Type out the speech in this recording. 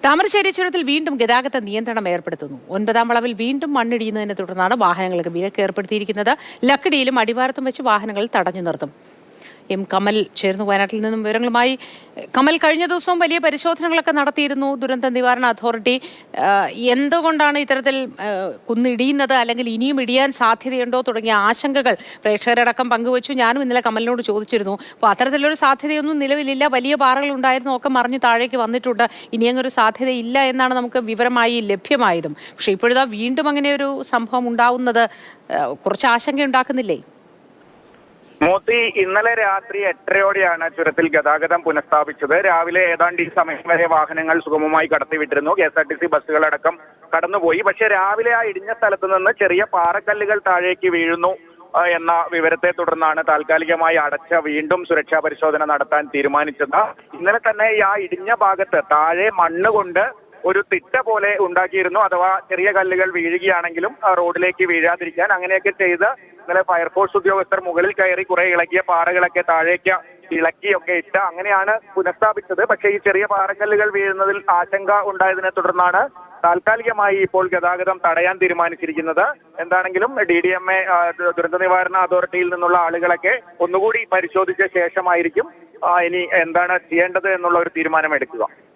താമരശ്ശേരി ചുരത്തിൽ വീണ്ടും ഗതാഗത നിയന്ത്രണം ഏർപ്പെടുത്തുന്നു. 9-ാം വളവിൽ വീണ്ടും മണ്ണിടിയുന്നതിനെ തുടർന്നാണ് വാഹനങ്ങൾക്ക് വിലക്ക് ഏർപ്പെടുത്തിയിരിക്കുന്നത്. ലക്കിടിയിലും അടിവാരത്തും വെച്ച് വാഹനങ്ങൾ തടഞ്ഞു നിർത്തും. കമൽ ചേർന്നു വയനാട്ടിൽ നിന്നും വിവരങ്ങളുമായി. കമൽ, കഴിഞ്ഞ ദിവസവും വലിയ പരിശോധനകളൊക്കെ നടത്തിയിരുന്നു ദുരന്ത നിവാരണ അതോറിറ്റി. എന്തുകൊണ്ടാണ് ഇത്തരത്തിൽ കുന്നിടിയുന്നത്, അല്ലെങ്കിൽ ഇനിയും ഇടിയാൻ സാധ്യതയുണ്ടോ തുടങ്ങിയ ആശങ്കകൾ പ്രേക്ഷകരടക്കം പങ്കുവച്ചു. ഞാനും ഇന്നലെ കമലിനോട് ചോദിച്ചിരുന്നു. അപ്പോൾ അത്തരത്തിലൊരു സാധ്യതയൊന്നും നിലവിലില്ല. വലിയ പാറകൾ ഉണ്ടായിരുന്നു, ഒക്കെ മറിഞ്ഞ് താഴേക്ക് വന്നിട്ടുണ്ട്. ഇനിയങ്ങൊരു സാധ്യതയില്ല എന്നാണ് നമുക്ക് വിവരമായി ലഭ്യമായതും. പക്ഷെ ഇപ്പോഴിതാ വീണ്ടും അങ്ങനെ ഒരു സംഭവം ഉണ്ടാവുന്നത് കുറച്ച് ആശങ്ക ഉണ്ടാക്കുന്നില്ലേ? മോത്തി, ഇന്നലെ രാത്രി 8:30-യോടെയാണ് ചുരത്തിൽ ഗതാഗതം പുനഃസ്ഥാപിച്ചത്. രാവിലെ ഏതാണ്ട് ഈ സമയം വരെ വാഹനങ്ങൾ സുഗമമായി കടത്തിവിട്ടിരുന്നു. KSRTC ബസ്സുകളടക്കം കടന്നുപോയി. പക്ഷെ രാവിലെ ആ ഇടിഞ്ഞ സ്ഥലത്ത് നിന്ന് ചെറിയ പാറക്കല്ലുകൾ താഴേക്ക് വീഴുന്നു എന്ന വിവരത്തെ തുടർന്നാണ് താൽക്കാലികമായി വീണ്ടും സുരക്ഷാ പരിശോധന നടത്താൻ തീരുമാനിച്ചത്. ഇന്നലെ തന്നെ ആ ഇടിഞ്ഞ ഭാഗത്ത് താഴെ മണ്ണ് കൊണ്ട് ഒരു തിട്ട പോലെ ഉണ്ടാക്കിയിരുന്നു. അഥവാ ചെറിയ കല്ലുകൾ വീഴുകയാണെങ്കിലും റോഡിലേക്ക് വീഴാതിരിക്കാൻ അങ്ങനെയൊക്കെ ചെയ്ത് ഇന്നലെ ഫയർഫോഴ്സ് ഉദ്യോഗസ്ഥർ മുകളിൽ കയറി കുറെ ഇളകിയ പാറകളൊക്കെ താഴേക്ക് ഇളക്കിയൊക്കെ ഇട്ട് അങ്ങനെയാണ് പുനഃസ്ഥാപിച്ചത്. പക്ഷേ ഈ ചെറിയ പാറക്കല്ലുകൾ വീഴുന്നതിൽ ആശങ്ക ഉണ്ടായതിനെ തുടർന്നാണ് താൽക്കാലികമായി ഇപ്പോൾ ഗതാഗതം തടയാൻ തീരുമാനിച്ചിരിക്കുന്നത്. എന്താണെങ്കിലും DDMA ദുരന്ത നിവാരണ അതോറിറ്റിയിൽ നിന്നുള്ള ആളുകളൊക്കെ ഒന്നുകൂടി പരിശോധിച്ച ശേഷമായിരിക്കും ഇനി എന്താണ് ചെയ്യേണ്ടത് എന്നുള്ള ഒരു തീരുമാനം എടുക്കുക.